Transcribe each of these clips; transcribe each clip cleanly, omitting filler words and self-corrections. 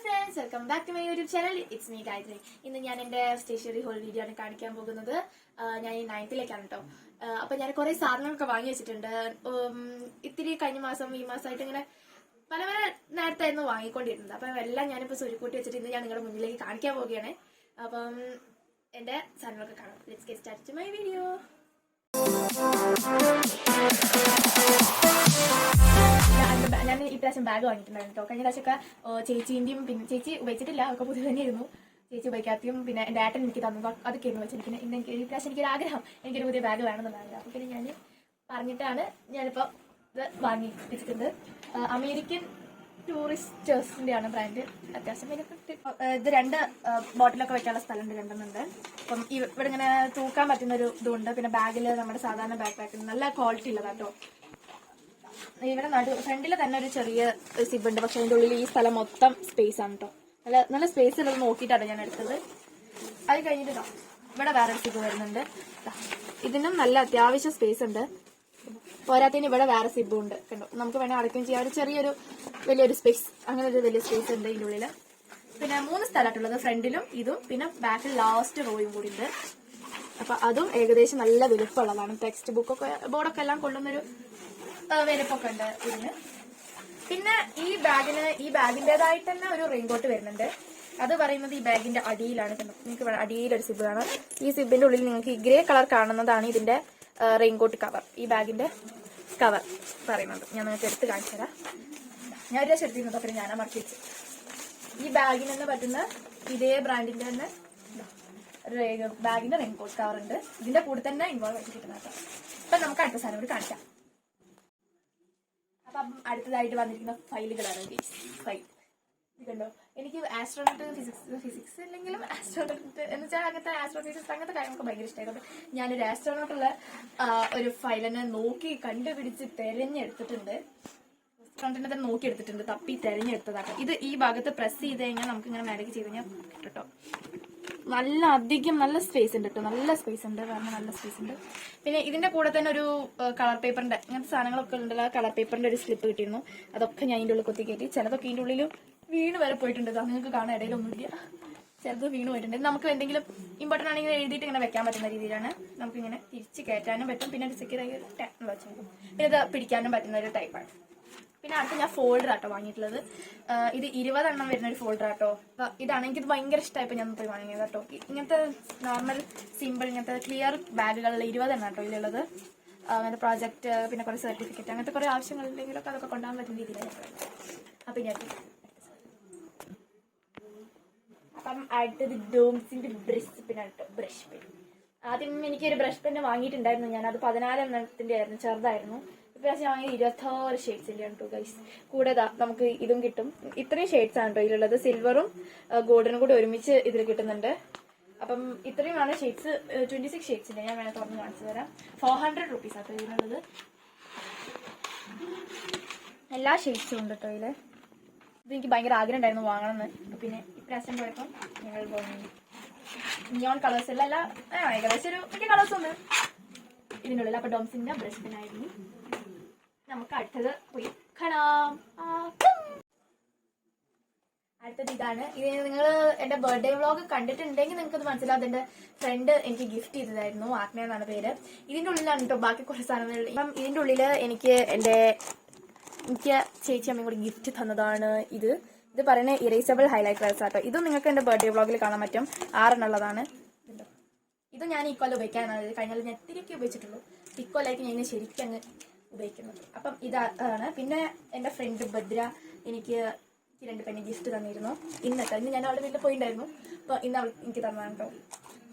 Friends, welcome back to my YouTube channel. It's me Gayathri. ഇന്ന് ഞാൻ എന്റെ സ്റ്റേഷനറി ഹോൾ വീഡിയോ ആണ് കാണിക്കാൻ പോകുന്നത്. ഞാൻ ഈ 9th-ലേക്കാണ് കേട്ടോ. അപ്പൊ ഞാൻ കുറെ സാധനങ്ങളൊക്കെ വാങ്ങി വെച്ചിട്ടുണ്ട്. ഇത്തിരി കഴിഞ്ഞ മാസം ഈ മാസമായിട്ട് ഇങ്ങനെ പല പല നേരത്തായിരുന്നു വാങ്ങിക്കൊണ്ടിരുന്നത്. അപ്പൊ എല്ലാം ഞാനിപ്പോ സ്വരുക്കൂട്ടി വെച്ചിട്ട് ഇന്ന് ഞാൻ നിങ്ങളുടെ മുന്നിലേക്ക് കാണിക്കാൻ പോവുകയാണ്. അപ്പം എന്റെ സാധനങ്ങളൊക്കെ കാണാം. Let's get start to my video. ഞാൻ ഇപ്രാവശ്യം ബാഗ് വാങ്ങിയിട്ടുണ്ടായിരുന്നു കേട്ടോ. കഴിഞ്ഞ പ്രാവശ്യമൊക്കെ ചേച്ചീന്റെയും പിന്നെ ചേച്ചി ഉപയോഗിച്ചിട്ടില്ല, ഒക്കെ പുതിയ തന്നെയായിരുന്നു. ചേച്ചി ഉപയോഗിക്കാത്തയും പിന്നെ എൻ്റെ ഏട്ടൻ എനിക്ക് തന്നു, അതൊക്കെ ആയിരുന്നു വെച്ചിരിക്കുന്നത്. എനിക്ക് ഇപ്രാവശ്യം എനിക്കൊരു ആഗ്രഹം, എനിക്കൊരു പുതിയ ബാഗ് വേണമെന്നുണ്ടാവില്ല. അപ്പൊ പിന്നെ ഞാൻ പറഞ്ഞിട്ടാണ് ഞാനിപ്പോ ഇത് വാങ്ങി വെച്ചിട്ടുണ്ട്. അമേരിക്കൻ ടൂറിസ്റ്റേഴ്സിന്റെ ആണ് ബ്രാൻഡ്. അത്യാവശ്യം ഇത് 2 ബോട്ടിലൊക്കെ വെക്കാനുള്ള സ്ഥലമുണ്ട്, 2 അപ്പം ഇവിടെ ഇങ്ങനെ തൂക്കാൻ പറ്റുന്ന ഒരു ഇതുണ്ട്. പിന്നെ ബാഗിൽ നമ്മുടെ സാധാരണ ബാക്ക് പാക്കിന് നല്ല ക്വാളിറ്റി ഉള്ളതാട്ടോ. ഇവിടെ ഫ്രണ്ടിൽ തന്നെ ഒരു ചെറിയ സിബ് ഉണ്ട്, പക്ഷെ അതിന്റെ ഉള്ളിൽ ഈ സ്ഥലം മൊത്തം സ്പേസ് ആണ് കേട്ടോ. നല്ല സ്പേസ് ഉള്ളത് നോക്കിയിട്ടാണ് ഞാൻ എടുത്തത്. അത് കഴിഞ്ഞിട്ട് ഇവിടെ വേറൊരു സിബ് വരുന്നുണ്ട്. ഇതിനും നല്ല അത്യാവശ്യം സ്പേസ് ഉണ്ട്. പോരാത്തതിന് ഇവിടെ വേറെ സിബും ഉണ്ട് കണ്ടോ. നമുക്ക് വേണമെങ്കിൽ അടയ്ക്കുകയും ചെയ്യാം. ഒരു ചെറിയൊരു വലിയൊരു സ്പേസ്, അങ്ങനെ ഒരു വലിയ സ്പേസ് ഉണ്ട് ഇതിന്റെ ഉള്ളില്. പിന്നെ 3 സ്ഥലമായിട്ടുള്ളത്, ഫ്രണ്ടിലും ഇതും പിന്നെ ബാക്കിൽ ലാസ്റ്റ് റോയും കൂടി ഉണ്ട്. അപ്പൊ അതും ഏകദേശം നല്ല വലുപ്പമുള്ളതാണ്. ടെക്സ്റ്റ് ബുക്കൊക്കെ ബോർഡൊക്കെ എല്ലാം കൊള്ളുന്നൊരു വലുപ്പൊക്കെ ഉണ്ട് ഇതിന്. പിന്നെ ഈ ബാഗിന്റേതായിട്ട് തന്നെ ഒരു റെയിൻകോട്ട് വരുന്നുണ്ട്. അത് പറയുന്നത് ഈ ബാഗിന്റെ അടിയിലാണ്. നിങ്ങൾക്ക് അടിയിലൊരു സിബ് കാണാം. ഈ സിബിന്റെ ഉള്ളിൽ നിങ്ങൾക്ക് ഈ ഗ്രേ കളർ കാണുന്നതാണ് ഇതിന്റെ റെയിൻകോട്ട് കവർ. ഈ ബാഗിന്റെ കവർ പറയുന്നത് ഞാൻ നിങ്ങൾക്ക് എടുത്ത് കാണിച്ചു തരാം. ഞാൻ ഒരു പ്രാവശ്യം എടുത്തിരുന്നത്, പിന്നെ ഞാനാ മറക്കി വെച്ച്. ഈ ബാഗിന് തന്നെ പറ്റുന്ന ഇതേ ബ്രാൻഡിന്റെ തന്നെ ബാഗിന്റെ റെയിൻകോട്ട് കവർ ഉണ്ട്. ഇതിന്റെ കൂടെ തന്നെ ഇൻവോൾവ് ആയിട്ട് കിട്ടുന്ന കേട്ടോ. അപ്പൊ നമുക്ക് അടുത്ത സാധനം കൂടി കാണിക്കാം. അപ്പം അടുത്തതായിട്ട് വന്നിരിക്കുന്ന ഫയലുകളാണ് ഫയൽ. ഇത് കണ്ടോ, എനിക്ക് ആസ്ട്രോണോട്ട് ഫിസിക്സ് അല്ലെങ്കിലും ആസ്ട്രോണോട്ട് എന്ന് വെച്ചാൽ അങ്ങനത്തെ ആസ്ട്രോഫിസിക്സ് അങ്ങനത്തെ കാര്യങ്ങളൊക്കെ ഭയങ്കര ഇഷ്ടമായിരുന്നു. ഞാനൊരു ആസ്ട്രോണോട്ടുള്ള ഒരു ഫയലിനെ നോക്കി കണ്ടുപിടിച്ച് തെരഞ്ഞെടുത്തിട്ടുണ്ട്. കണ്ടിട്ട് നോക്കിയെടുത്തിട്ടുണ്ട്, തപ്പി തെരഞ്ഞെടുത്തതാണ്. ഇത് ഈ ഭാഗത്ത് പ്രസ് ചെയ്ത് കഴിഞ്ഞാൽ നമുക്ക് ഇങ്ങനെ മാരേജ് ചെയ്ത് കഴിഞ്ഞാൽ കേട്ടോ നല്ല സ്പേസ് ഉണ്ട് കേട്ടോ. നല്ല സ്പേസ് ഉണ്ട്, കാരണം നല്ല സ്പേസ് ഉണ്ട്. പിന്നെ ഇതിന്റെ കൂടെ തന്നെ ഒരു കളർ പേപ്പറിന്റെ ഇങ്ങനത്തെ സാധനങ്ങളൊക്കെ ഉണ്ടല്ലോ. കളർ പേപ്പറിന്റെ ഒരു സ്ലിപ്പ് കിട്ടിയിരുന്നു. അതൊക്കെ ഞാൻ ഇതിന്റെ ഉള്ളിൽ കൊത്തി കയറ്റി. ചിലതൊക്കെ ഇതിന്റെ ഉള്ളിൽ വീണ് വരെ പോയിട്ടുണ്ട്. നിങ്ങൾക്ക് കാണാൻ ഇടയിലൊന്നുമില്ല, ചിലത് വീണ് പോയിട്ടുണ്ട്. നമുക്ക് എന്തെങ്കിലും ഇമ്പോർട്ടൻ്റ് ആണെങ്കിൽ എഴുതിയിട്ട് ഇങ്ങനെ വെക്കാൻ പറ്റുന്ന രീതിയിലാണ്. നമുക്ക് ഇങ്ങനെ തിരിച്ച് കയറ്റാനും പറ്റും. പിന്നെ ഒരു സെക്യൂർ ആയി വെച്ചാൽ പിന്നെ ഇത് പിടിക്കാനും പറ്റുന്ന ഒരു ടൈപ്പാണ്. പിന്നെ അടുത്ത് ഞാൻ ഫോൾഡർ ആട്ടോ വാങ്ങിയിട്ടുള്ളത്. ഇത് 20 എണ്ണം വരുന്ന ഒരു ഫോൾഡർ ആട്ടോ. ഇതാണ് എനിക്കിത് ഭയങ്കര ഇഷ്ടമായപ്പോൾ ഞാൻ പോയി വാങ്ങിയത് കേട്ടോ. ഇങ്ങനത്തെ നോർമൽ സിമ്പിൾ ഇങ്ങനത്തെ ക്ലിയർ ബാഗുകളിൽ 20 എണ്ണം കേട്ടോ ഇതിലുള്ളത്. അങ്ങനത്തെ പ്രോജക്റ്റ് പിന്നെ കുറേ സർട്ടിഫിക്കറ്റ് അങ്ങനത്തെ കുറേ ആവശ്യങ്ങളുണ്ടെങ്കിലൊക്കെ അതൊക്കെ കൊണ്ടുപോകാൻ പറ്റുന്ന രീതിയിലാണ്. അപ്പം ഞാൻ അടുത്തത് ഡോംസിന്റെ ബ്രഷ് പെന്നാണ് കേട്ടോ. ബ്രഷ് പെൻ ആദ്യം എനിക്കൊരു ബ്രഷ് പെന്ന് വാങ്ങിയിട്ടുണ്ടായിരുന്നു ഞാൻ. അത് 14 എണ്ണത്തിന്റെ ആയിരുന്നു, ചെറുതായിരുന്നു. ഇപ്രാവശ്യം വാങ്ങിയ 26 ഷെയ്ഡ്സിന്റെ ആണ് കേട്ടോ ഗൈസ്. കൂടെ നമുക്ക് ഇതും കിട്ടും. ഇത്രയും ഷെയ്ഡ്സ് ആണ് കേട്ടോ ഇതിലുള്ളത്. സിൽവറും ഗോൾഡനും കൂടി ഒരുമിച്ച് ഇതിൽ കിട്ടുന്നുണ്ട്. അപ്പം ഇത്രയുമാണ് ഷെയ്ഡ്സ്. 26 ഷെയ്ഡ്സിന്റെ ഞാൻ വേണേൽ തുറന്ന് കാണിച്ചു തരാം. 400 റുപ്പീസ് ആട്ടോ ഇതിനുള്ളത്. എല്ലാ ഷെയ്ഡ്സും ഉണ്ട് കേട്ടോ ഇതില്. ഇത് എനിക്ക് ഭയങ്കര ആഗ്രഹം ഉണ്ടായിരുന്നു വാങ്ങണമെന്ന്. പിന്നെ ഇപ്രാവശ്യം പോയപ്പോൾ ഞങ്ങൾ നിയോൺ കളേഴ്സ് എല്ലാം ഏകദേശം ഒരു വലിയ കളേഴ്സ് ഉണ്ട് ഇതിൻ്റെ ഉള്ളിൽ. അപ്പൊ ഡോംസിന്റെ ബ്രഷ് പെന്നായിരുന്നു. നമുക്ക് അടുത്തത് പോയി കാണാം. അടുത്തത് ഇതാണ്. ഇത് നിങ്ങൾ എന്റെ ബർത്ത്ഡേ വ്ളോഗ് കണ്ടിട്ടുണ്ടെങ്കിൽ നിങ്ങൾക്ക് അത് മനസ്സിലാവും. എന്റെ ഫ്രണ്ട് എനിക്ക് ഗിഫ്റ്റ് ചെയ്തതായിരുന്നു. ആത്മ എന്നാണ് പേര്. ഇതിന്റെ ഉള്ളിലാണ് കേട്ടോ ബാക്കി കുറച്ച് സാധനങ്ങൾ. ഇപ്പം ഇതിന്റെ ഉള്ളില് എനിക്ക് ചേച്ചി അമ്മയും കൂടി ഗിഫ്റ്റ് തന്നതാണ്. ഇത് പറയുന്നത് ഇറേസബിൾ ഹൈലൈറ്റേഴ്സ് ആട്ടോ. ഇതും നിങ്ങൾക്ക് എന്റെ ബർത്ത്ഡേ വ്ളോഗിൽ കാണാൻ പറ്റും. 6 എണ്ണുള്ളതാണ്. ഇത് ഞാൻ ഈക്വൽ ഉപയോഗിക്കാനാണ്. കഴിഞ്ഞാൽ ഞാൻ ഇത്തിരിയൊക്കെ ഉപയോഗിച്ചിട്ടുള്ളൂ. ഈക്വലായിട്ട് ഞാൻ ശരിക്കും അങ്ങ് ഉപയോഗിക്കുന്നത്. അപ്പം ഇതാണ്. പിന്നെ എന്റെ ഫ്രണ്ട് ഭദ്ര എനിക്ക് 2 പെണ്ണ് ഗിഫ്റ്റ് തന്നിരുന്നു. ഇന്ന് ഞാൻ അവളുടെ വീട്ടിൽ പോയിട്ടുണ്ടായിരുന്നു. അപ്പൊ ഇന്ന് അവൾ എനിക്ക് തന്നതാണ് കേട്ടോ.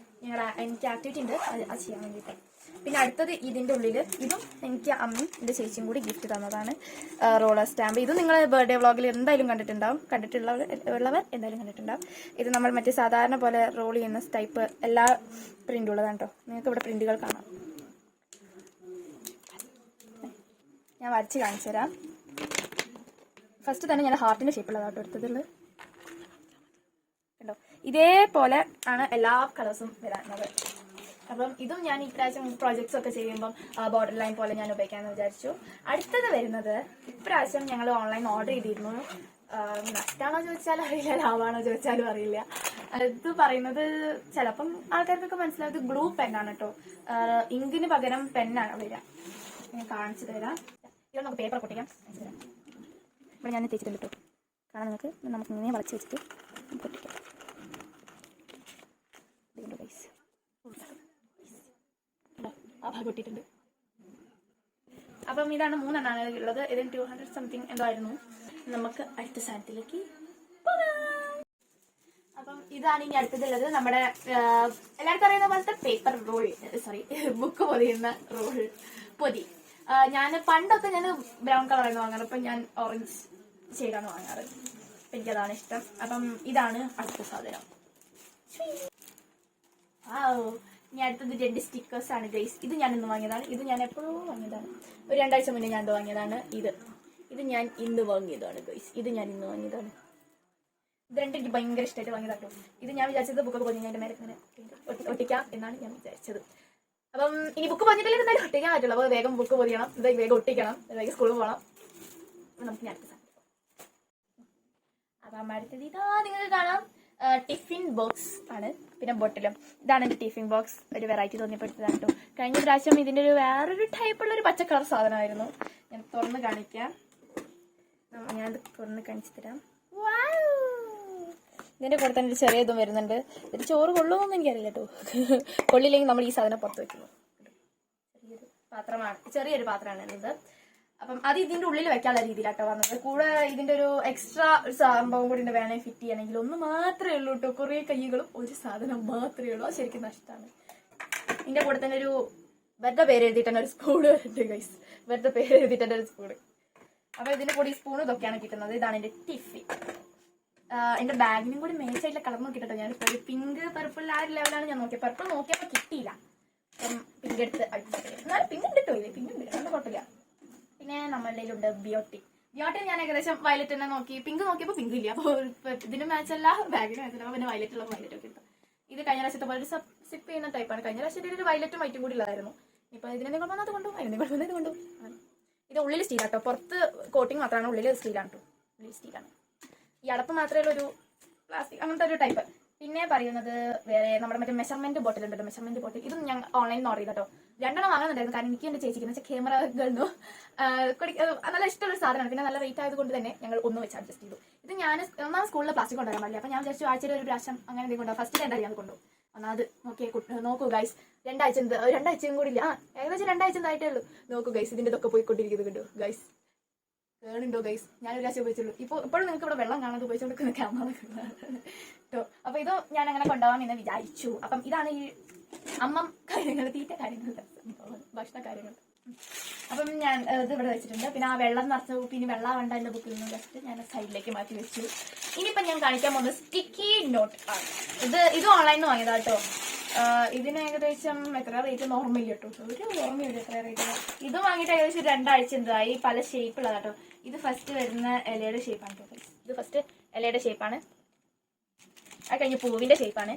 എനിക്ക് ആക്ടിവിറ്റി ഉണ്ട് അത് ചെയ്യാൻ വേണ്ടിയിട്ട്. പിന്നെ അടുത്തത് ഇതിന്റെ ഉള്ളിൽ ഇതും എനിക്ക് അമ്മയും എന്റെ ചേച്ചിയും കൂടി ഗിഫ്റ്റ് തന്നതാണ്. Roller stamp. ഇതും നിങ്ങൾ ബർത്ത്ഡേ വ്ളോഗിൽ എന്തായാലും കണ്ടിട്ടുണ്ടാവും. കണ്ടിട്ടുള്ളവർ എന്തായാലും കണ്ടിട്ടുണ്ടാവും. ഇത് നമ്മൾ മറ്റേ സാധാരണ പോലെ റോൾ ചെയ്യുന്ന ടൈപ്പ് എല്ലാ പ്രിന്റ് ഉള്ളതാണ് കേട്ടോ. നിങ്ങൾക്ക് ഇവിടെ പ്രിന്റുകൾ കാണാം. ഞാൻ വരച്ച് കാണിച്ചു തരാം. ഫസ്റ്റ് തന്നെ ഞാൻ ഹാർട്ടിന്റെ ഷേപ്പുള്ളതാട്ടോ എടുത്തതുള്ളത് കണ്ടോ. ഇതേപോലെ ആണ് എല്ലാ കളേഴ്സും വരാറുള്ളത്. അപ്പം ഇതും ഞാൻ ഇപ്രാവശ്യം പ്രോജക്ട്സ് ഒക്കെ ചെയ്യുമ്പം ബോർഡർ ലൈൻ പോലെ ഞാൻ ഉപയോഗിക്കാമെന്ന് വിചാരിച്ചു. അടുത്തത് വരുന്നത് ഇപ്രാവശ്യം ഞങ്ങൾ ഓൺലൈൻ ഓർഡർ ചെയ്തിരുന്നു. നഷ്ടമാണോ ചോദിച്ചാലും അറിയില്ല, ലാഭമാണോ ചോദിച്ചാലും അറിയില്ല. ഇത് പറയുന്നത് ചിലപ്പം ആൾക്കാർക്കൊക്കെ മനസ്സിലായത് ഗ്ലൂ പെന്നാണ് കേട്ടോ. ഇങ്കിന് പകരം പെന്നാണ് വരിക. ഞാൻ കാണിച്ചു തരാം. ഇവിടെ നമുക്ക് പേപ്പർ പൊട്ടിക്കാം. ഇവിടെ ഞാൻ തേച്ചിട്ടുണ്ട് കേട്ടോ. കാരണം നമുക്ക് ഇങ്ങനെ വളച്ച് വെച്ചിട്ട് പൊട്ടിക്കാം. ആ ഭാഗം പൊട്ടിയിട്ടുണ്ട്. അപ്പം ഇതാണ് 3 എണ്ണമാണ് ഉള്ളത്. ഇതിന് 200 സംതിങ് എന്തോ ആയിരുന്നു. നമുക്ക് അടുത്ത സാധനത്തിലേക്ക് പോകാം. അപ്പം ഇതാണ് ഇനി അടുത്തതുള്ളത്. നമ്മുടെ എല്ലാവർക്കും അറിയുന്ന പോലത്തെ പേപ്പർ റോൾ, സോറി ബുക്ക് പൊതിയുന്ന റോൾ പൊതി. ഞാൻ പണ്ടൊക്കെ ഞാൻ ബ്രൗൺ കളറായിരുന്നു വാങ്ങാറ്. അപ്പം ഞാൻ ഓറഞ്ച് ഷെയ്ഡാണ് വാങ്ങാറ്. എനിക്കതാണ് ഇഷ്ടം. അപ്പം ഇതാണ് അടുത്ത സാധനം. ഇനി അടുത്തത് 2 സ്റ്റിക്കേഴ്സ് ആണ് ഗൈസ്. ഇത് ഞാൻ ഇന്ന് വാങ്ങിയതാണ്. ഇത് ഞാൻ എപ്പോഴും വാങ്ങിയതാണ്. ഒരു 2 ആഴ്ച മുന്നേ ഞാൻ വാങ്ങിയതാണ്. ഇത് ഞാൻ ഇന്ന് വാങ്ങിയതാണ് ഗൈസ്. ഇത് ഞാൻ ഇന്ന് വാങ്ങിയതാണ്. ഇത് രണ്ടും എനിക്ക് ഭയങ്കര ഇഷ്ടമായിട്ട് വാങ്ങിയതാട്ടോ. ഇത് ഞാൻ വിചാരിച്ചത് ബുക്കൊക്കെ പൊതിഞ്ഞ് അതിന്റെ മേലെ ഇങ്ങനെ ഒട്ടിക്കാം എന്നാണ് ഞാൻ വിചാരിച്ചത്. അപ്പം ഇനി ബുക്ക് പൊതിഞ്ഞിട്ടില്ല എന്തായാലും ഒട്ടിക്കാൻ പറ്റുള്ളൂ. അപ്പോൾ വേഗം ബുക്ക് പൊതിയണം, ഇത് വേഗം ഒട്ടിക്കണം, വേഗം സ്കൂളിൽ പോകണം. നമുക്ക് ഞാൻ അടുത്ത സാധനം. അപ്പം അടുത്തത് ഇതാ നിങ്ങൾക്ക് കാണാം, ടിഫിൻ ബോക്സ് ആണ്. പിന്നെ ബോട്ടിലും. ഇതാണ് എൻ്റെ ടിഫിൻ ബോക്സ്. ഒരു വെറൈറ്റി തോന്നിയപ്പെടുത്തതാണ് കേട്ടോ. കഴിഞ്ഞ പ്രാവശ്യം ഇതിൻ്റെ ഒരു വേറൊരു ടൈപ്പുള്ള ഒരു പച്ച കളർ സാധനമായിരുന്നു. ഞാൻ തുറന്ന് കാണിക്കാം. ഞാനത് തുറന്ന് കാണിച്ചു തരാം. ഇതിൻ്റെ കൂടെ തന്നെ ഒരു ചെറിയ ഇതും വരുന്നുണ്ട്. ഇത് ചോറ് കൊള്ളുമെന്നൊന്നും എനിക്കറിയില്ല കേട്ടോ. കൊള്ളില്ലെങ്കിൽ നമ്മൾ ഈ സാധനം പുറത്ത് വെക്കുന്നു. ചെറിയൊരു പാത്രമാണ് ഇത്. അപ്പം അത് ഇതിന്റെ ഉള്ളിൽ വെക്കാനുള്ള രീതിയിലാട്ടോ വന്നത്. കൂടെ ഇതിന്റെ ഒരു എക്സ്ട്രാ ഒരു സംഭവം കൂടി വേണേ ഫിറ്റ് ചെയ്യണമെങ്കിൽ ഒന്ന് മാത്രമേ ഉള്ളൂ കേട്ടോ. കുറെ കൈകളും ഒരു സാധനം മാത്രമേ ഉള്ളൂ. അത് ശരിക്കും നഷ്ടമാണ്. ഇതിന്റെ കൂടെ തന്നെ ഒരു വെറുതെ പേര് എഴുതിയിട്ടാണ് ഒരു സ്പൂണ് വരുന്നുണ്ട് ഗൈസ്. വെറുതെ പേര് എഴുതിയിട്ടാണ് ഒരു സ്പൂണ്. അപ്പൊ ഇതിന്റെ കൂടെ ഈ സ്പൂൺ ഇതൊക്കെയാണ് കിട്ടുന്നത്. ഇതാണ് എന്റെ ടിഫിൻ. എന്റെ ബാഗിനും കൂടി മേച്ചായിട്ടുള്ള കളർ നോക്കിട്ടോ. ഞാൻ ഒരു പിങ്ക് പർപ്പിൾ ആ ഒരു ലെവലാണ് ഞാൻ നോക്കിയത്. പർപ്പിൾ നോക്കിയപ്പോ കിട്ടിയില്ല. അപ്പം പിങ്ക് എടുത്ത് അടിച്ചിട്ട് എന്നാലും പിങ്ക് ഉണ്ട് കേട്ടോ. പിങ്ക് ഉണ്ട്, അതുകൊണ്ട് കുഴപ്പമില്ല. പിന്നെ നമ്മളുടെ ഉണ്ട് ബിയോട്ടി. ഞാൻ ഏകദേശം വയലറ്റ് തന്നെ നോക്കി. പിങ്ക് നോക്കിയപ്പോൾ പിങ്ക് ഇല്ല. അപ്പോൾ ഇതിന് മാച്ചല്ല, ബാഗിന് മാച്ചല്ല. അപ്പോൾ പിന്നെ വയലറ്റ് ഉള്ള വയലറ്റ് ഒക്കെ എടുത്തു. ഇത് കഴിഞ്ഞ പ്രാവശ്യത്തെ പോലെ ഒരു സിപ്പ് ചെയ്യുന്ന ടൈപ്പാണ്. കഴിഞ്ഞ പ്രാവശ്യത്തിൽ ഒരു വയലറ്റും വൈറ്റും കൂടി ഉള്ളതായിരുന്നു. ഇപ്പൊ ഇതിനെ കൊണ്ടുവന്നത് കൊണ്ടും അതിനെ കൊണ്ടുവന്നത് കൊണ്ടും. ഇത് ഉള്ളിൽ സ്റ്റീലാട്ടോ. പുറത്ത് കോട്ടിങ് മാത്രമാണ്, ഉള്ളിൽ സ്റ്റീലാണ് കേട്ടോ. ഉള്ളിൽ സ്റ്റീലാണ്. ഈ അടപ്പ് മാത്രമേ ഒരു പ്ലാസ്റ്റിക് അങ്ങനത്തെ ഒരു ടൈപ്പ്. പിന്നെ പറയുന്നത് വേറെ നമ്മുടെ മറ്റേ മെഷർമെന്റ് ബോട്ടിൽ ഉണ്ടല്ലോ. മെഷർമെന്റ് ബോട്ടിൽ ഇതും ഞാൻ ഓൺലൈനിൽ ഓർഡർ ചെയ്തോ. 2 എണ്ണം വാങ്ങുന്നുണ്ടായിരുന്നു. കാരണം എനിക്ക് എന്റെ ചേച്ചിക്ക് വെച്ചാൽ ക്യാമറകളോ നല്ല ഇഷ്ടമുള്ള സാധനമാണ്. പിന്നെ നല്ല റേറ്റ് ആയതുകൊണ്ട് തന്നെ ഞങ്ങൾ ഒന്ന് വെച്ച് അഡ്ജസ്റ്റ് ചെയ്തു. ഇത് ഞാൻ ഒന്നാമത് സ്കൂളിൽ പ്ലാസ്റ്റിക് കൊണ്ടുവരാൻ പാടില്ല. അപ്പൊ ഞാൻ വിചാരിച്ചു ആഴ്ചയിൽ ഒരു പ്രാവശ്യം അങ്ങനെ എന്തെങ്കിലും കൊണ്ടുപോകും. ഫസ്റ്റ് 2 ആഴ്ച കൊണ്ടുപോകും. ഒന്നാമത് നോക്കൂ ഗൈസ്, 2 ആഴ്ച രണ്ടാഴ്ചയും കൂടി ഇല്ല. ഏകദേശം 2 ആഴ്ച ആയിട്ടേ ഉള്ളൂ. നോക്കൂ ഗൈസ്, ഇതിന്റെ ഇതൊക്കെ പോയിക്കൊണ്ടിരിക്കുന്നത് കണ്ടോ ഗൈസ്. കേണുണ്ടോ ഗൈസ്? ഞാനൊരു പ്രാവശ്യം ഉപയോഗിച്ചുള്ളൂ. ഇപ്പോഴും നിങ്ങൾക്ക് ഇവിടെ വെള്ളം കാണാതെ ഉപയോഗിച്ചുകൊണ്ടിരിക്കുന്ന ക്യാമറ കേട്ടോ. അപ്പൊ ഇത് ഞാൻ അങ്ങനെ കൊണ്ടുപോകാൻ എന്ന് വിചാരിച്ചു. അപ്പം ഇതാണ് ഈ അമ്മം കാര്യങ്ങൾ, തീറ്റ കാര്യങ്ങൾ, ഭക്ഷണ കാര്യങ്ങൾ. അപ്പം ഞാൻ ഇത് ഇവിടെ വെച്ചിട്ടുണ്ട്. പിന്നെ ആ വെള്ളം നിറച്ച പിന്നെ വെള്ളം വേണ്ട എന്റെ ബുക്കിൽ നിന്ന് ജസ്റ്റ് ഞാൻ സൈഡിലേക്ക് മാറ്റി വെച്ചു. ഇനിയിപ്പം ഞാൻ കാണിക്കാൻ പോകുന്നത് സ്റ്റിക്കി നോട്ട് ആണ്. ഇത് ഓൺലൈനിൽ നിന്ന് വാങ്ങിയതാ കേട്ടോ. ഇതിന് ഏകദേശം എത്ര റേറ്റ് ഓർമ്മയില്ല കേട്ടോ. ഒരു ഓർമ്മയില്ല എത്ര റേറ്റ്. ഇത് വാങ്ങിയിട്ട് ഏകദേശം 2 ആഴ്ച എന്തായി. പല ഷേപ്പുള്ളതാ കേട്ടോ. ഇത് ഫസ്റ്റ് വരുന്ന ഇലയുടെ ഷേപ്പാണ് കേട്ടോ. ഇത് ഫസ്റ്റ് ഇലയുടെ ഷേപ്പാണ്. അത് കഴിഞ്ഞ് പൂവിന്റെ ഷേപ്പാണ്.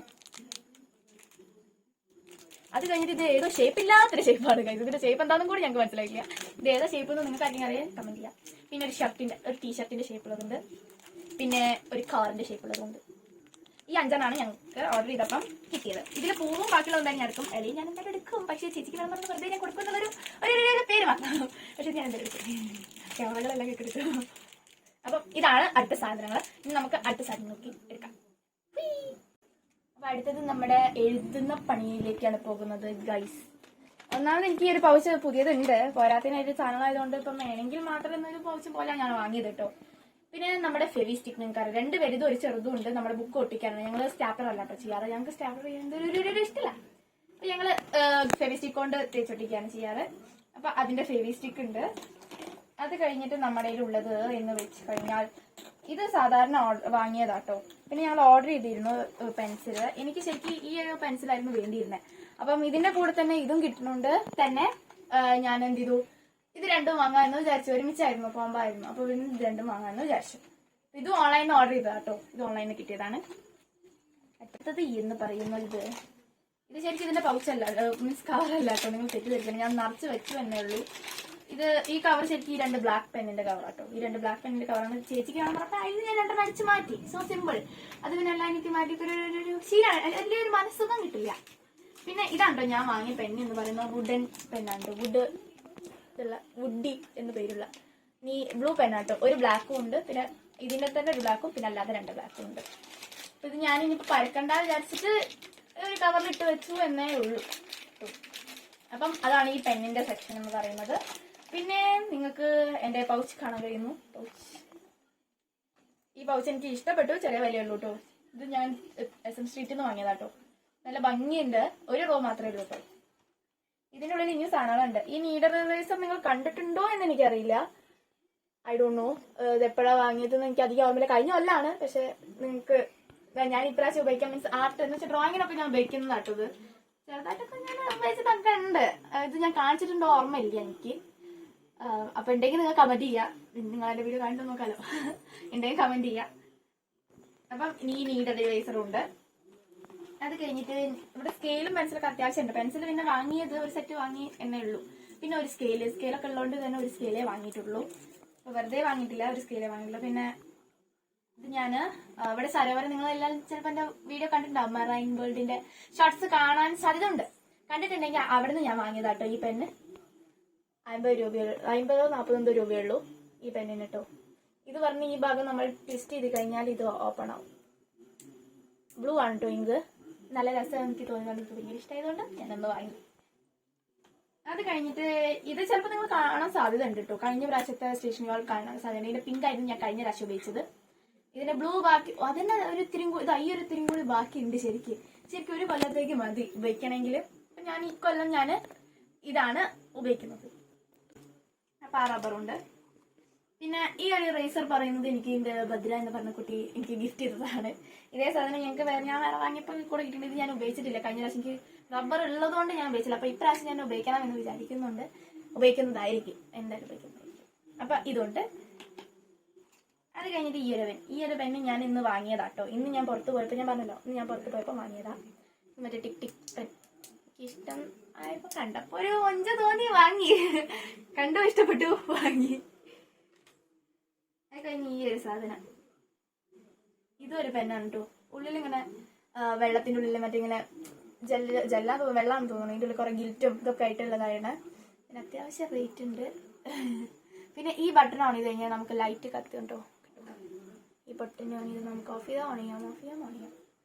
അത് കഴിഞ്ഞിട്ട് ഇത് ഏതോ ഷേപ്പ് ഇല്ലാത്തൊരു ഷേപ്പാണ്. ഇതിന്റെ ഷേപ്പ് എന്താണെന്നും കൂടി ഞങ്ങൾക്ക് മനസ്സിലായില്ല. ഇത് ഏതോ ഷേപ്പ് എന്ന് നിങ്ങൾക്ക് ആരെങ്കിലും അറിയാൻ കമന്റ് ചെയ്യാം. പിന്നെ ഒരു ടീഷർട്ടിന്റെ ഷേപ്പ് ഉള്ളതുണ്ട്. പിന്നെ ഒരു കാറിന്റെ ഷേപ്പ് ഉള്ളതുണ്ട്. ഈ 5 ഞങ്ങൾക്ക് ഓർഡർ ചെയ്തപ്പം കിട്ടിയത്. ഇതിൽ പൂവും ബാക്കിയുള്ള എന്തായാലും ഞാൻ എടുക്കും. അല്ലെങ്കിൽ ഞാൻ എന്തായാലും എടുക്കും. പക്ഷേ ചേച്ചിക്ക് വേണം പറഞ്ഞ് വെറുതെ ഞാൻ കൊടുക്കുന്നുള്ളൊരു പേര് മാത്രം. പക്ഷേ ഞാൻ എന്തായാലും എടുക്കും. ക്യാമറകളെല്ലാം എടുക്കും. അപ്പം ഇതാണ് അടുത്ത സാധനങ്ങൾ. ഇനി നമുക്ക് അടുത്ത സാധനം നോക്കി എടുക്കാം. അപ്പൊ അടുത്തത് നമ്മുടെ എഴുതുന്ന പണിയിലേക്കാണ് പോകുന്നത് ഗൈസ്. ഒന്നാമത് എനിക്ക് ഈ ഒരു പൗച്ച് പുതിയതുണ്ട്. പോരാത്തതിനായിട്ട് സാധനങ്ങളായതുകൊണ്ട് ഇപ്പം വേണമെങ്കിൽ മാത്രം എന്നൊരു പൗച്ച് പോലെ ഞാൻ വാങ്ങിയത് കേട്ടോ. പിന്നെ നമ്മുടെ ഫെവി സ്റ്റിക്ക് നിങ്ങൾക്ക് 2 വലുതും ഒരു ചെറുതും ഉണ്ട്. നമ്മുടെ ബുക്ക് ഒട്ടിക്കാനാണ്. ഞങ്ങൾ സ്റ്റാപ്ലർ അല്ല കേട്ടോ ചെയ്യാറ്. ഞങ്ങൾക്ക് സ്റ്റാപ്ലർ ചെയ്യുന്നത് ഒരു ഇഷ്ടമില്ല. അപ്പൊ ഞങ്ങള് ഫെവി സ്റ്റിക്ക് കൊണ്ട് തേച്ചൊട്ടിക്കാണ് ചെയ്യാറ്. അപ്പൊ അതിന്റെ ഫെവി സ്റ്റിക്ക് ഉണ്ട്. അത് കഴിഞ്ഞിട്ട് നമ്മുടെ ഉള്ളത് എന്ന് വെച്ച് കഴിഞ്ഞാൽ ഇത് സാധാരണ വാങ്ങിയതാട്ടോ. പിന്നെ ഞങ്ങൾ ഓർഡർ ചെയ്തിരുന്നു പെൻസിൽ. എനിക്ക് ശരിക്കും ഈ ഒരു പെൻസിലായിരുന്നു വേണ്ടിയിരുന്നത്. അപ്പം ഇതിന്റെ കൂടെ തന്നെ ഇതും കിട്ടുന്നുണ്ട്. തന്നെ ഞാൻ എന്ത് ചെയ്തു, ഇത് 2 വാങ്ങാമെന്ന് വിചാരിച്ചു. ഒരുമിച്ചായിരുന്നു, കോമ്പായിരുന്നു. അപ്പൊ ഇത് 2 വാങ്ങാമെന്ന് വിചാരിച്ചു. ഇത് ഓൺലൈനിൽ ഓർഡർ ചെയ്തതാട്ടോ. ഇത് ഓൺലൈനിൽ കിട്ടിയതാണ്. അടുത്തത് എന്ന് പറയുന്നത് ഇത് ശരിക്കും ഇതിന്റെ പൗച്ചല്ല, മീൻസ് കവറല്ല കേട്ടോ. നിങ്ങൾ തെറ്റിദ്ധരിക്കണം. ഞാൻ നിറച്ച് വെച്ചു തന്നെ ഉള്ളൂ. ഇത് ഈ കവർ ശരിക്കും ഈ 2 ബ്ലാക്ക് പെന്നിന്റെ കവർ കേട്ടോ. ഈ 2 ബ്ലാക്ക് പെന്നിന്റെ കവറാണ് ചേച്ചിക്ക് കാണാൻ പറഞ്ഞാൽ അതിൽ ഞാൻ 2 അടിച്ച് മാറ്റി. So simple. അത് പിന്നെ എല്ലാം എനിക്ക് മാറ്റിയിട്ട് ഒരു ശീലമാണ്. അതിന്റെ ഒരു മനസ്സുഖം കിട്ടില്ല. പിന്നെ ഇതാണ്ടോ ഞാൻ വാങ്ങിയ പെണ്ണ് എന്ന് പറയുന്നത് വുഡൻ പെണ്ണാണ്. വുഡി എന്ന് പേരുള്ള ബ്ലൂ പെണ്ണാട്ടോ. ഒരു ബ്ലാക്കും ഉണ്ട്, പിന്നെ ഇതിന്റെ തന്നെ ഒരു ബ്ലാക്കും, പിന്നെ അല്ലാതെ 2 ബ്ലാക്കും ഉണ്ട്. ഇത് ഞാനിനിപ്പോ പരക്കണ്ട വിചാരിച്ചിട്ട് ഒരു കവറിലിട്ട് വെച്ചു എന്നേ ഉള്ളൂ. അപ്പം അതാണ് ഈ പെന്നിന്റെ സെക്ഷൻ എന്ന് പറയുന്നത്. പിന്നെ നിങ്ങൾക്ക് എന്റെ പൗച്ച് കാണാൻ കഴിയുന്നു. ഈ പൗച്ച് എനിക്ക് ഇഷ്ടപ്പെട്ടു. ചെറിയ വിലയുള്ളൂ കേട്ടോ. ഇത് ഞാൻ SM സ്ട്രീറ്റിൽ നിന്ന് വാങ്ങിയതാട്ടോ. നല്ല ഭംഗിയുണ്ട്. ഒരു റോ മാത്രമേ ഉള്ളൂ കേട്ടോ. ഇതിന്റെ ഉള്ളിൽ ഇനിയും സാധനങ്ങളുണ്ട്. ഈ നീഡർ ഇറേസർ നിങ്ങൾ കണ്ടിട്ടുണ്ടോ എന്ന് എനിക്കറിയില്ല. ഐ ഡോണ്ട് നോ ഇത് എപ്പോഴാണ് വാങ്ങിയതെന്ന് എനിക്ക് അധികം ഓർമ്മയില്ല. കഴിഞ്ഞ കൊല്ലാണ്. പക്ഷെ നിങ്ങൾക്ക് ഞാൻ ഇപ്രാവശ്യം ഉപയോഗിക്കാം. മീൻസ് ആർട്ട് എന്ന് വെച്ചാൽ ഡ്രോയിങ്ങിനൊക്കെ ഞാൻ ഉപയോഗിക്കുന്നതാട്ടോ. ഇത് ചെറുതായിട്ടൊക്കെ ഞാൻ ഉപയോഗിച്ചതൊക്കെ ഉണ്ട്. ഇത് ഞാൻ കാണിച്ചിട്ടുണ്ടോ ഓർമ്മയില്ല എനിക്ക്. അപ്പൊ ഉണ്ടെങ്കിൽ നിങ്ങൾ കമന്റ് ചെയ്യാം. നിങ്ങൾ എന്റെ വീഡിയോ കണ്ടു നോക്കാലോ. ഉണ്ടെങ്കിൽ കമന്റ് ചെയ്യാം. അപ്പം ഈ നീഡർ ഇറേസറും ഉണ്ട്. അത് കഴിഞ്ഞിട്ട് ഇവിടെ സ്കെയിലും പെൻസിലൊക്കെ അത്യാവശ്യം ഉണ്ട്. പെൻസിൽ പിന്നെ വാങ്ങിയത് ഒരു സെറ്റ് വാങ്ങി എന്നേ ഉള്ളൂ. പിന്നെ ഒരു സ്കെയിലൊക്കെ ഉള്ളതുകൊണ്ട് തന്നെ ഒരു സ്കെയിലേ വാങ്ങിയിട്ടുള്ളൂ. അപ്പൊ വെറുതെ വാങ്ങിയിട്ടില്ല, ഒരു സ്കെയിലേ വാങ്ങിയിട്ടുള്ളൂ. പിന്നെ ഇത് ഞാന് ഇവിടെ സരോവരം നിങ്ങളെല്ലാം ചിലപ്പോൾ എന്റെ വീഡിയോ കണ്ടിട്ടുണ്ടാവും. മറൈൻ വേൾഡിന്റെ ഷോർട്സ് കാണാൻ സാധ്യത ഉണ്ട്. കണ്ടിട്ടുണ്ടെങ്കിൽ അവിടെ നിന്ന് ഞാൻ വാങ്ങിയതാട്ടോ. ഈ പെണ്ണ് 50-40 രൂപയുള്ളൂ ഈ പെണ്ണിന് കേട്ടോ. ഇത് പറഞ്ഞ് ഈ ഭാഗം നമ്മൾ ട്വിസ്റ്റ് ചെയ്ത് കഴിഞ്ഞാൽ ഇത് ഓപ്പൺ ആവും. ബ്ലൂ ആണ് കേട്ടോ. ഇങ്ക് നല്ല രസം എനിക്ക് തോന്നുന്നുണ്ട്. എനിക്ക് ഭയങ്കര ഇഷ്ടമായതുകൊണ്ട് ഞാനൊന്ന് വാങ്ങി. അത് കഴിഞ്ഞിട്ട് ഇത് ചിലപ്പോൾ നിങ്ങൾ കാണാൻ സാധ്യത ഉണ്ട് കേട്ടോ. കഴിഞ്ഞ പ്രാവശ്യത്തെ സ്റ്റേഷനറി വാൾ കാണാൻ സാധ്യത. ഇതിന്റെ പിങ്ക് ആയിരുന്നു ഞാൻ കഴിഞ്ഞ പ്രാവശ്യം ഉപയോഗിച്ചത്. ഇതിന്റെ ബ്ലൂ ബാക്കി അതിന്റെ ഒരു ഇത്തിരിയും കൂടി ഈ ഒരു ഇത്തിരിയും കൂടി ബാക്കി ഉണ്ട്. ശരിക്കും ഒരു കൊല്ലത്തേക്ക് മതി ഉപയോഗിക്കണമെങ്കിൽ. അപ്പൊ ഞാൻ ഈ കൊല്ലം ഞാൻ ഇതാണ് ഉപയോഗിക്കുന്നത്. അപ്പൊ ആ റബ്ബറുണ്ട്. പിന്നെ ഈ ഒരു റേസർ പറയുന്നത് എനിക്ക് എന്റെ ഭദ്ര എന്ന് പറഞ്ഞ കുട്ടി എനിക്ക് ഗിഫ്റ്റ് ചെയ്തതാണ്. ഇതേ സാധനം ഞാൻ വേറെ വാങ്ങിയപ്പോൾ കൂടെ കിട്ടിയിട്ട് ഇത് ഞാൻ ഉപയോഗിച്ചിട്ടില്ല. കഴിഞ്ഞ പ്രാവശ്യം എനിക്ക് റബ്ബർ ഉള്ളതുകൊണ്ട് ഞാൻ ഉപയോഗിച്ചില്ല. അപ്പൊ ഇപ്രാവശ്യം ഞാൻ ഉപയോഗിക്കണമെന്ന് വിചാരിക്കുന്നുണ്ട്. ഉപയോഗിക്കുന്നതായിരിക്കും, എന്തായാലും ഉപയോഗിക്കുന്നതായിരിക്കും. അപ്പൊ ഇതുണ്ട്. അത് കഴിഞ്ഞിട്ട് ഈ ഒരു പെണ്ണ് ഞാൻ ഇന്ന് വാങ്ങിയതാട്ടോ. ഇന്ന് ഞാൻ പുറത്ത് പോയപ്പോൾ ഞാൻ പറഞ്ഞല്ലോ, ഇന്ന് ഞാൻ പുറത്ത് പോയപ്പോൾ വാങ്ങിയതാ. മറ്റേ ടിക് ടിക് പെൻ എനിക്ക് ഇഷ്ടം ആയപ്പോ കണ്ടപ്പോ ഒരു ഒഞ്ച തോന്നി വാങ്ങി. കണ്ടു ഇഷ്ടപ്പെട്ടു വാങ്ങി. അത് കഴിഞ്ഞ് ഈ ഒരു സാധനം ഇതൊരു പെന്നാണ് കേട്ടോ. ഉള്ളിലിങ്ങനെ വെള്ളത്തിന്റെ ഉള്ളിൽ മറ്റേ ഇങ്ങനെ വെള്ളമാണെന്ന് തോന്നുന്നു. ഇതിന്റെ ഉള്ളിൽ കുറെ ഗിൽറ്റും ഇതൊക്കെ ആയിട്ടുള്ളതാണ്. പിന്നെ അത്യാവശ്യം റേറ്റ് ഉണ്ട്. പിന്നെ ഈ ബട്ടൺ ഓൺ ചെയ്ത് കഴിഞ്ഞാൽ നമുക്ക് ലൈറ്റ് കത്തും കേട്ടോ. ഈ ബട്ടൺ ഓൺ ചെയ്ത് നമുക്ക് ഓഫ് ചെയ്താൽ ഓൺ ചെയ്യാം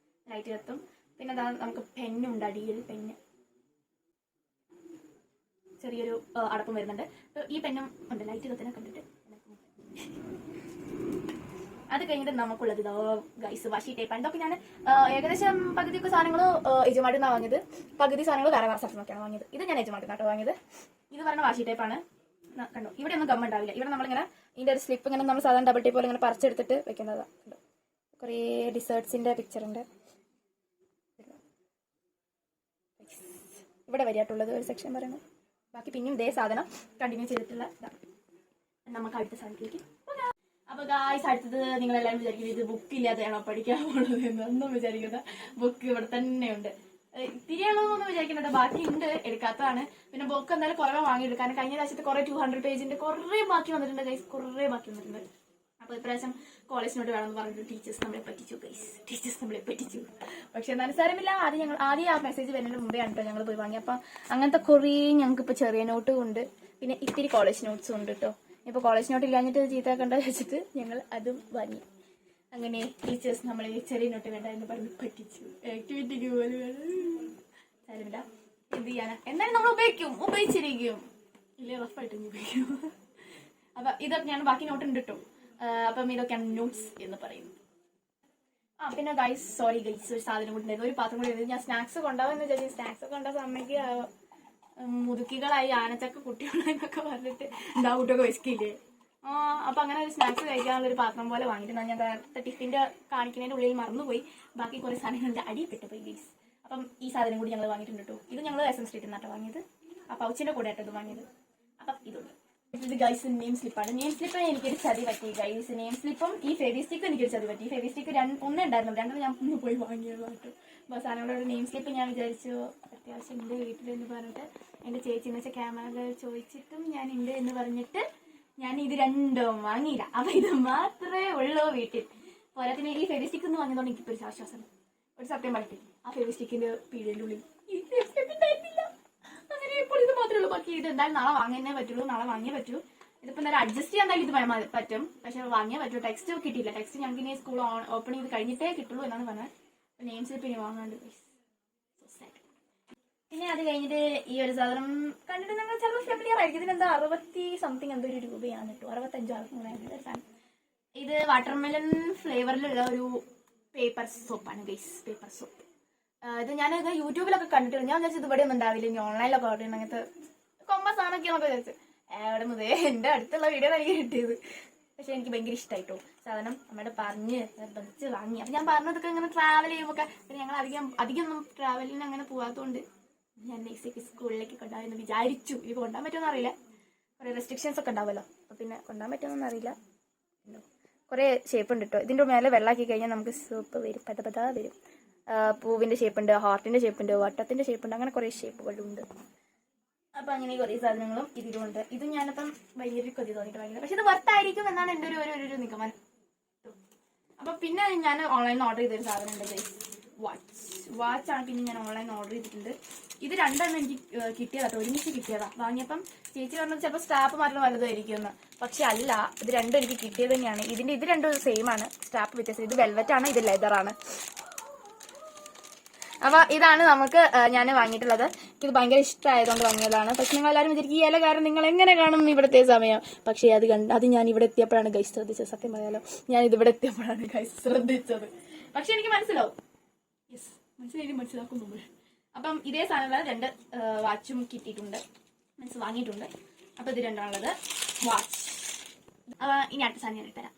ലൈറ്റ് കത്തും. പിന്നെ അതാ നമുക്ക് പെന്നുണ്ട്. അടിയിൽ പെന്ന് ചെറിയൊരു അടപ്പം വരുന്നുണ്ട്. ഈ പെന്നും ഉണ്ട്. ലൈറ്റ് കത്തിനെ കണ്ടിട്ട് അത് കഴിഞ്ഞിട്ട് നമുക്കുള്ളത് ഇതോ ഗൈസ് വാഷി ടേപ്പാണ്. ഇതൊക്കെ ഞാൻ ഏകദേശം പകുതിയൊക്കെ സാധനങ്ങൾ എജുമാട്ടിൽ നിന്നാണ് വാങ്ങിയത്. പകുതി സാധനങ്ങൾ വേറെ സ്ഥലത്ത് നിന്നൊക്കെയാണ് വാങ്ങിയത്. ഇത് ഞാൻ എജുമാട്ടിൽ നിന്നാട്ടോ വാങ്ങിയത്. ഇത് പറഞ്ഞ വാഷി ടേപ്പാണ്. കണ്ടോ, ഇവിടെ ഒന്നും ഗം ഉണ്ടാവില്ല. ഇവിടെ നമ്മളിങ്ങനെ ഇതിന്റെ ഒരു സ്ലിപ്പ് ഇങ്ങനെ നമ്മൾ സാധാരണ ഡബിൾ ടേപ്പ് പോലെ ഇങ്ങനെ പറിച്ചെടുത്തിട്ട് വെക്കുന്നതാണ്. കണ്ടോ, കുറേ ഡിസേർട്സിന്റെ പിക്ചർ ഉണ്ട് ഇവിടെ വരികയായിട്ടുള്ളത് ഒരു സെക്ഷൻ പറയുന്നത്. ബാക്കി പിന്നെയും ഇതേ സാധനം കണ്ടിന്യൂ ചെയ്തിട്ടുള്ള ഇതാണ്. നമുക്ക് അടുത്ത സാധനത്തിലേക്ക്. അപ്പൊ ഗായ്സ്, അടുത്തത് നിങ്ങളെല്ലാവരും വിചാരിക്കുന്നത് ഇത് ബുക്ക് ഇല്ലാതെയാണോ പഠിക്കാൻ പോണത് എന്നൊന്നും വിചാരിക്കുന്ന ബുക്ക് ഇവിടെ തന്നെയുണ്ട്. തിരിയാണോന്നൊന്നും വിചാരിക്കുന്നുണ്ട്. ബാക്കി ഉണ്ട്, എടുക്കാത്തതാണ്. പിന്നെ ബുക്ക് എന്തായാലും കുറവേ വാങ്ങിയിട്ടുണ്ട്. കാരണം കഴിഞ്ഞ പ്രാവശ്യത്തെ കുറെ 200 പേജിന്റെ കുറേ ബാക്കി വന്നിട്ടുണ്ട് ഗൈസ്, കുറേ ബാക്കി വന്നിട്ടുണ്ട്. അപ്പൊ ഇപ്രാവശ്യം കോളേജിനോട് വേണമെന്ന് പറഞ്ഞിട്ട് ടീച്ചേഴ്സ് നമ്മളെ പറ്റിച്ചു ഗൈസ്, പക്ഷെ എന്നാലും സാരമില്ല. ആദ്യം ആ മെസ്സേജ് വരുന്നതിന് മുമ്പേ ആണ് ഞങ്ങൾ പോയി വാങ്ങി. അപ്പൊ അങ്ങനത്തെ കുറേ ഞങ്ങൾക്ക് ഇപ്പൊ ചെറിയ നോട്ടും ഉണ്ട്, പിന്നെ ഇത്തിരി കോളേജ് നോട്ട്സും ഉണ്ട് കേട്ടോ. ഇപ്പൊ കോളേജ് നോട്ട് ഇല്ലാഞ്ഞിട്ട് ചീത്തക്കണ്ട വെച്ചിട്ട് ഞങ്ങൾ അതും വാങ്ങി. അങ്ങനെ ടീച്ചേഴ്സ് നമ്മളെ ചെറിയ നോട്ട് വേണ്ട എന്ന് പറഞ്ഞ് പറ്റിച്ചു. ആക്ടിവിറ്റിക്ക് പോലും സാരമില്ല, എന്ത് ചെയ്യാനാ. എന്നാലും നമ്മൾ ഉപയോഗിച്ചിരിക്കും, ഇല്ലേ റഫായിട്ട് ഉപയോഗിക്കും. അപ്പൊ ഇതൊക്കെയാണ്, ബാക്കി നോട്ട് ഉണ്ട് കേട്ടോ. അപ്പം ഇതൊക്കെയാണ് നോട്ട്സ് എന്ന് പറയുന്നത്. പിന്നെ ഗൈസ്, സോറി ഗൈസ്, ഒരു സാധനം കൂടി ഉണ്ടായിരുന്നു, ഒരു പാത്രം കൂടി ഉണ്ടായിരുന്നു. ഞാൻ സ്നാക്സ് കൊണ്ടുപോകാമെന്ന് വിചാരിച്ചു. സ്നാക്സ് ഒക്കെ ഉണ്ടാകുന്ന സമയത്ത് മുതുക്കികളായി ആനച്ചക്ക കുട്ടികളെന്നൊക്കെ പറഞ്ഞിട്ട് എന്താ കുട്ടിയൊക്കെ വെച്ചില്ലേ. അപ്പൊ അങ്ങനെ ഒരു സ്നാക്സ് കഴിക്കാനുള്ള ഒരു പാത്രം പോലെ വാങ്ങിയിട്ട് ഞാൻ നേരത്തെ ടിഫിന്റെ കാണിക്കുന്നതിന്റെ ഉള്ളിൽ മറന്നുപോയി. ബാക്കി കുറെ സാധനങ്ങളുടെ അടിയിൽപ്പെട്ടു പോയി ഗൈസ്. അപ്പം ഈ സാധനം കൂടി ഞങ്ങൾ വാങ്ങിയിട്ടുണ്ട് കേട്ടോ. ഇത് ഞങ്ങൾ SM സ്ട്രീറ്റിൽ നിന്നാട്ടോ വാങ്ങിയത്. ആ പൗച്ചിന്റെ കൂടെ ആട്ടോ ഇത് വാങ്ങിയത്. അപ്പം ഇതുണ്ട്. ഇത് ഗൈസ് നെയിം സ്ലിപ്പാണ്. നെയിം സ്ലിപ്പ് എനിക്കൊരു ചതി പറ്റി ഗൈസ്. നെയിം സ്ലിപ്പും ഈ ഫെവിസ്റ്റിക്കും എനിക്കൊരു ചതി പറ്റി. ഫെവിസ്റ്റിക്ക് ഒന്നേ ഉണ്ടായിരുന്നു, രണ്ടെണ്ണം ഞാൻ ഒന്ന് പോയി വാങ്ങിയതായിട്ട്. അപ്പോൾ സാധനങ്ങളുടെ നെയിം സ്ലിപ്പ് ഞാൻ വിചാരിച്ചു അത്യാവശ്യം എൻ്റെ വീട്ടിലെന്ന് പറഞ്ഞിട്ട് എൻ്റെ ചേച്ചി എന്ന് വെച്ചാൽ ക്യാമറ ചോദിച്ചിട്ടും ഞാൻ ഉണ്ട് എന്ന് പറഞ്ഞിട്ട് ഞാൻ ഇത് രണ്ടും വാങ്ങിയില്ല. അപ്പം ഇത് മാത്രമേ ഉള്ളൂ വീട്ടിൽ. പോരാത്തിന് ഈ ഫെവിസ്റ്റിക്ക് ഒന്ന് വാങ്ങിയതുകൊണ്ട് എനിക്കിപ്പോൾ ഒരു ആശ്വാസം. ഒരു സത്യം പറയട്ടെ, ആ ഫെവിസ്റ്റിക്കിൻ്റെ പീടിയുടെ ഉള്ളിൽ ഈ ഫെവിസ്റ്റിക്ക് ഉണ്ടായിരുന്നില്ല. അങ്ങനെ ഇപ്പോൾ ഇത് മാത്രമേ ഉള്ളൂ. ബാക്കി ഇത് എന്തായാലും നാളെ വാങ്ങാനേ പറ്റുള്ളൂ, നാളെ വാങ്ങിയേ പറ്റൂ. ഇതിപ്പോൾ എന്തായാലും അഡ്ജസ്റ്റ് ചെയ്യാൻ എന്തായാലും ഇത് പറ്റും, പക്ഷെ വാങ്ങിയേ പറ്റൂ. ടെക്സ്റ്റ് കിട്ടിയില്ല. ടെക്സ്റ്റ് ഞങ്ങൾക്ക് ഇനി സ്കൂൾ ഓപ്പൺ ചെയ്ത് കഴിഞ്ഞിട്ടേ കിട്ടുള്ളൂ എന്നാണ് പറഞ്ഞത്. നെയിം സ്ലിപ്പ് ഇനി വാങ്ങാണ്ട്. പിന്നെ അത് കഴിഞ്ഞിട്ട് ഈ ഒരു സാധനം കണ്ടിട്ട് നിങ്ങൾ ചിലപ്പോൾ ഫെമിലിയർ ആയിരിക്കും. ഇതിനെന്താ 60 സംതിങ് എന്തോ ഒരു രൂപയാണ് കേട്ടോ, 65 സാധനം. ഇത് വാട്ടർമെലൺ ഫ്ലേവറിലുള്ള ഒരു പേപ്പർ സോപ്പാണ് ഗൈസ്, പേപ്പർ സോപ്പ്. ഇത് ഞാനിത് യൂട്യൂബിലൊക്കെ കണ്ടിട്ടുണ്ട്. ഞാൻ വിചാരിച്ചത് ഇവിടെ ഒന്നും ഉണ്ടാവില്ല, ഇനി ഓൺലൈനിലൊക്കെ ഓർഡർ ചെയ്യണം. അങ്ങനത്തെ കൊമ്പ സാധനമൊക്കെ നമുക്ക് വിചാരിച്ചു എവിടെ മുതേ എൻ്റെ അടുത്തുള്ള വീഡിയോ എനിക്ക് കിട്ടിയത്. പക്ഷെ എനിക്ക് ഭയങ്കര ഇഷ്ടമായിട്ടോ സാധനം. നമ്മുടെ പറഞ്ഞ് നിർബന്ധിച്ച് വാങ്ങി. അപ്പം ഞാൻ പറഞ്ഞതൊക്കെ ഇങ്ങനെ ട്രാവൽ ചെയ്യുമ്പോൾ പിന്നെ ഞങ്ങൾ അധികം ഒന്നും ട്രാവലിന് അങ്ങനെ പോകാത്തതുകൊണ്ട് ഞാൻ നെക്സ്റ്റ് സ്കൂളിലേക്ക് കൊണ്ടുപോയെന്ന് വിചാരിച്ചു. ഇത് കൊണ്ടുപോകാൻ പറ്റുമെന്ന് അറിയില്ല, കുറേ റെസ്ട്രിക്ഷൻസ് ഒക്കെ ഉണ്ടാവുമല്ലോ. അപ്പം പിന്നെ കൊണ്ടുപോകാൻ പറ്റുമെന്നൊന്നും അറിയില്ല. കുറേ ഷേപ്പ് ഉണ്ട് കേട്ടോ. ഇതിൻ്റെ മേലെ വെള്ളമാക്കി കഴിഞ്ഞാൽ നമുക്ക് സോപ്പ് വരും, പത വരും. പൂവിൻ്റെ ഷേപ്പ് ഉണ്ട്, ഹാർട്ടിൻ്റെ ഷേപ്പ് ഉണ്ട്, വട്ടത്തിൻ്റെ ഷേപ്പ് ഉണ്ട്, അങ്ങനെ കുറേ ഷേപ്പുകളുണ്ട്. അപ്പം അങ്ങനെ കുറേ സാധനങ്ങളും ഇതിലുണ്ട്. ഇത് ഞാനിപ്പം ഭയങ്കര കൊതി തോന്നിയിട്ട് ഭയങ്കര, പക്ഷെ ഇത് വർത്തായിരിക്കും എന്നാണ് എൻ്റെ ഒരു നിഗമനം. അപ്പം പിന്നെ ഞാൻ ഓൺലൈനിൽ ഓർഡർ ചെയ്തൊരു സാധനം ഉണ്ട്, വാച്ചാണ്. പിന്നെ ഞാൻ ഓൺലൈനിൽ ഓർഡർ ചെയ്തിട്ടുണ്ട്. ഇത് രണ്ടെണ്ണം എനിക്ക് കിട്ടിയതാട്ടോ, ഒരുമിച്ച് കിട്ടിയതാ. വാങ്ങിയപ്പം ചേച്ചി പറഞ്ഞത് ചിലപ്പോൾ സ്റ്റാപ്പ് മാറ്റം വലുതായിരിക്കും എന്ന്, പക്ഷെ അല്ല, ഇത് രണ്ടും എനിക്ക് കിട്ടിയത് തന്നെയാണ്. ഇത് രണ്ടും സെയിം ആണ്, സ്റ്റാപ്പ് വ്യത്യാസം. ഇത് വെൽവെറ്റ് ആണ്, ഇത് ലെതറാണ്. അപ്പൊ ഇതാണ് നമുക്ക് ഞാൻ വാങ്ങിയിട്ടുള്ളത്. ഇത് ഭയങ്കര ഇഷ്ടമായതുകൊണ്ട് വാങ്ങിയതാണ്. പക്ഷെ നിങ്ങൾ എല്ലാവരും വിചാരിക്കും ഈ ഇല കാരണം നിങ്ങൾ എങ്ങനെ കാണും ഇവിടുത്തെ സമയം. പക്ഷേ അത് ഞാൻ ഇവിടെ എത്തിയപ്പോഴാണ് ഗൈസ് ശ്രദ്ധിച്ചത്. സത്യം പറയാലോ, ഞാൻ ഇതിവിടെ എത്തിയപ്പോഴാണ് ഗൈസ് ശ്രദ്ധിച്ചത്. പക്ഷെ എനിക്ക് മനസ്സിലാവും, മനസ്സിലാക്കുന്നുണ്ട്. അപ്പം ഇതേ സാധനമുള്ള 2 വാച്ചും കിട്ടിയിട്ടുണ്ട്, മീൻസ് വാങ്ങിയിട്ടുണ്ട്. അപ്പൊ ഇത് രണ്ടാണുള്ളത് വാച്ച്. ഇനി അടുത്ത സാധനം ഞാൻ ഇട്ടുതരാം.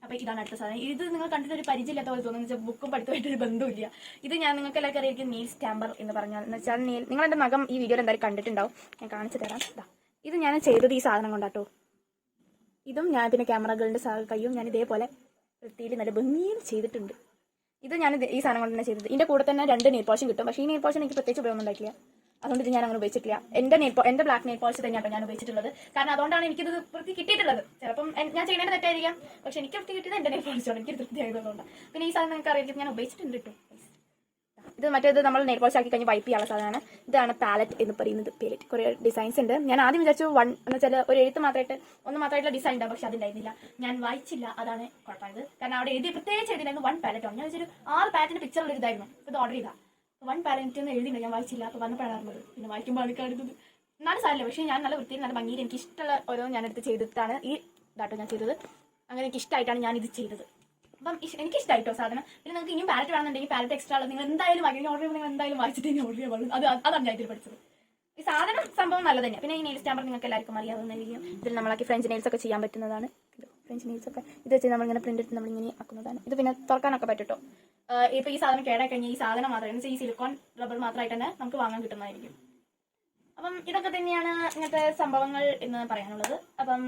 അപ്പൊ ഇതാണ് അടുത്ത സാധനം. ഇത് നിങ്ങൾ കണ്ടിട്ട് ഒരു പരിചയമില്ലാത്ത പോലെ തോന്നുന്നു, ബുക്കും പഠിത്തമായിട്ടൊരു ബന്ധമില്ല. ഇത് ഞാൻ നിങ്ങൾക്ക് എല്ലാവർക്കും അറിയാം, നെയിൽ സ്റ്റാമ്പർ എന്ന് പറഞ്ഞാൽ എന്ന് വെച്ചാൽ നിങ്ങൾ എൻ്റെ നഖം ഈ വീഡിയോയിൽ എന്തായാലും കണ്ടിട്ടുണ്ടാവും. ഞാൻ കാണിച്ചു തരാം. ഇത് ഞാൻ ചെയ്തത് ഈ സാധനം കൊണ്ടാട്ടോ. ഇതും ഞാൻ പിന്നെ ക്യാമറകളുടെ കയ്യും ഞാൻ ഇതേപോലെ വൃത്തിയിൽ നല്ല ഭംഗിയിൽ ചെയ്തിട്ടുണ്ട്. ഇത് ഞാൻ ഈ സാധനം കൊണ്ട് തന്നെ ചെയ്തത്. ഇതിന്റെ കൂടെ തന്നെ 2 നെയിൽ പോളിഷും കിട്ടും. പക്ഷേ ഈ നെയിൽ പോളിഷ് എനിക്ക് പ്രത്യേകിച്ച് ഉപയോഗം ഉണ്ടാക്കില്ല, അതുകൊണ്ട് ഇത് ഞാൻ അങ്ങനെ ഉപയോഗിച്ചിട്ടില്ല. എൻ്റെ ബ്ലാക്ക് നെയിൽ പോളിഷ് തന്നെയാണ് ഞാൻ ഉപയോഗിച്ചിട്ടുള്ളത്. കാരണം അതുകൊണ്ടാണ് എനിക്കിത് വൃത്തി കിട്ടിയിട്ടുള്ളത്. ചിലപ്പം ഞാൻ ചെയ്യുന്നതിന്റെ തെറ്റായിരിക്കാം, പക്ഷെ എനിക്ക് വൃത്തി കിട്ടിയത് എൻ്റെ നെയിൽ പോളിഷാണ്. എനിക്ക് തൃപ്തി ആയതുകൊണ്ടാണ്. പിന്നെ ഈ സാധനം നിങ്ങൾക്ക് അറിയാം, ഞാൻ ഉപയോഗിച്ചിട്ടുണ്ട് കേട്ടോ. ഇത് മറ്റേത് നമ്മൾ നെയിൽ പോളിഷ് ആക്കി കഴിഞ്ഞ് വൈപ്പ് ചെയ്യാനുള്ള സാധനമാണ്. ഇതാണ് പാലറ്റ് എന്ന് പറയുന്നത്. പാലറ്റ് കുറേ ഡിസൈൻസ് ഉണ്ട്. ഞാൻ ആദ്യം വിചാരിച്ചു എന്ന് വെച്ചാൽ ഒരു എഴുത്ത് മാത്രമായിട്ടുള്ള ഡിസൈൻ ഉണ്ടാവും, പക്ഷെ അതുണ്ടായിരുന്നില്ല. ഞാൻ വായിച്ചില്ല, അതാണ് കുഴപ്പമായത്. കാരണം അവിടെ എഴുതി പ്രത്യേകിച്ച് എഴുതിയിരുന്നു 1 പാലറ്റ് ആണ്. ഞാൻ വെച്ചൊരു 6 പാലറ്റിന്റെ പിക്ചർ ഉള്ള ഇതായിരുന്നു. ഇത് ഓർഡർ ചെയ്താൽ 1 പാലറ്റ് എന്ന് എഴുതിയില്ല, ഞാൻ വായിച്ചില്ല. അപ്പോൾ വന്നപ്പോഴാണ് അറിഞ്ഞത്. പിന്നെ വായിക്കുമ്പോൾ ആണ് കാണുന്നത്. എന്നാലും സാരമില്ല, പക്ഷേ ഞാൻ നല്ല വൃത്തിയിൽ നല്ല ഭംഗിയിൽ എനിക്ക് ഇഷ്ടമുള്ള ഓരോ ഞാനെടുത്ത് ചെയ്തിട്ടാണ് ഈ ഇതാട്ടോ ഞാൻ ചെയ്തത്. അങ്ങനെ എനിക്ക് ഇഷ്ടമായിട്ടാണ് ഞാൻ ഇത് ചെയ്തത്. അപ്പം എനിക്ക് ഇഷ്ടമായിട്ടോ സാധനം. പിന്നെ നിങ്ങൾക്ക് ഇനിയും പാലറ്റ് വേണമെന്നുണ്ടെങ്കിൽ പാലറ്റ് എക്സ്ട്രാ ഉള്ളത് നിങ്ങൾ എന്തായാലും വാങ്ങി ഓർഡർ ചെയ്യുമ്പോൾ നിങ്ങൾ എന്തായാലും വായിച്ചിട്ട് ഓർഡർ ചെയ്യാൻ പാടുള്ളൂ. അതാണ് ഞാൻ ഇതിൽ പഠിച്ചത്. ഈ സാധനം സംഭവം നല്ല തന്നെയാണ്. പിന്നെ ഈ നെയിൽ സ്റ്റാമ്പർ നിങ്ങൾക്ക് എല്ലാവർക്കും അറിയാവുന്നതായിരിക്കും. ഇതിൽ നമ്മളാക്കി ഫ്രഞ്ച് നെയിൽസ് ഒക്കെ ചെയ്യാൻ പറ്റുന്നതാണ്. ഫ്രഞ്ച് നെയിൽസ് ഒക്കെ ഇത് വെച്ച് നമ്മളിങ്ങനെ പ്രിന്റ് എടുത്ത് നമ്മളിങ്ങനെ ആക്കുന്നതാണ്. ഇത് പിന്നെ തുറക്കാനൊക്കെ പറ്റുട്ടോ. ഇപ്പൊ ഈ സാധനം കേടായി കഴിഞ്ഞാൽ ഈ സാധനം മാത്രം ഈ സിലിക്കോൺ റബ്ബർ മാത്രമായിട്ട് തന്നെ നമുക്ക് വാങ്ങാൻ കിട്ടുന്നതായിരിക്കും. അപ്പം ഇതൊക്കെ തന്നെയാണ് ഇങ്ങനത്തെ സംഭവങ്ങൾ എന്ന് പറയാനുള്ളത്. അപ്പം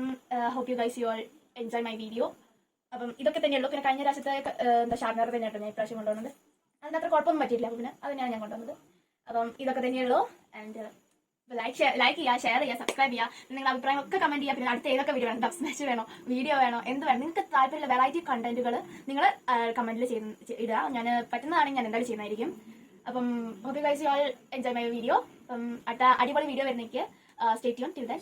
hope you guys you all enjoy my video. അപ്പം ഇതൊക്കെ തന്നെയുള്ളൂ. പിന്നെ കഴിഞ്ഞ പ്രാവശ്യത്തെ ഷാർനർ തന്നെയാട്ടോ ഞാൻ ഇപ്രാവശ്യം കൊണ്ടുവന്നത്. അതിന് അത്ര കുഴപ്പമൊന്നും പറ്റിയില്ല. അപ്പം പിന്നെ അതിനാണ് ഞാൻ കൊണ്ടുവന്നത്. അപ്പം ഇതൊക്കെ തന്നെയുള്ളൂ. ആൻഡ് ലൈക്ക് ചെയ്യുക, ഷെയർ ചെയ്യുക, സബ്സ്ക്രൈബ് ചെയ്യുക. നിങ്ങളുടെ അഭിപ്രായമൊക്കെ കമന്റ് ചെയ്യുക. പിന്നെ അടുത്ത ഏതൊക്കെ വീഡിയോ വേണം, ഡബ് സ്മാഷ് വേണോ, വീഡിയോ വേണോ, എന്ത് വേണം, നിങ്ങൾക്ക് താല്പര്യമുള്ള വെറൈറ്റി കണ്ടന്റുകൾ നിങ്ങൾ കമന്റിൽ ഇടുക. ഞാൻ പറ്റുന്നതാണെങ്കിൽ ഞാൻ എന്തായാലും ചെയ്യുന്നതായിരിക്കും. അപ്പം hope you guys you all enjoy my video. അപ്പം അടുത്ത അടിപൊളി വീഡിയോ വരുന്നേക്ക് സ്റ്റേ ട്യൂൺ ടിൽ ദെൻ.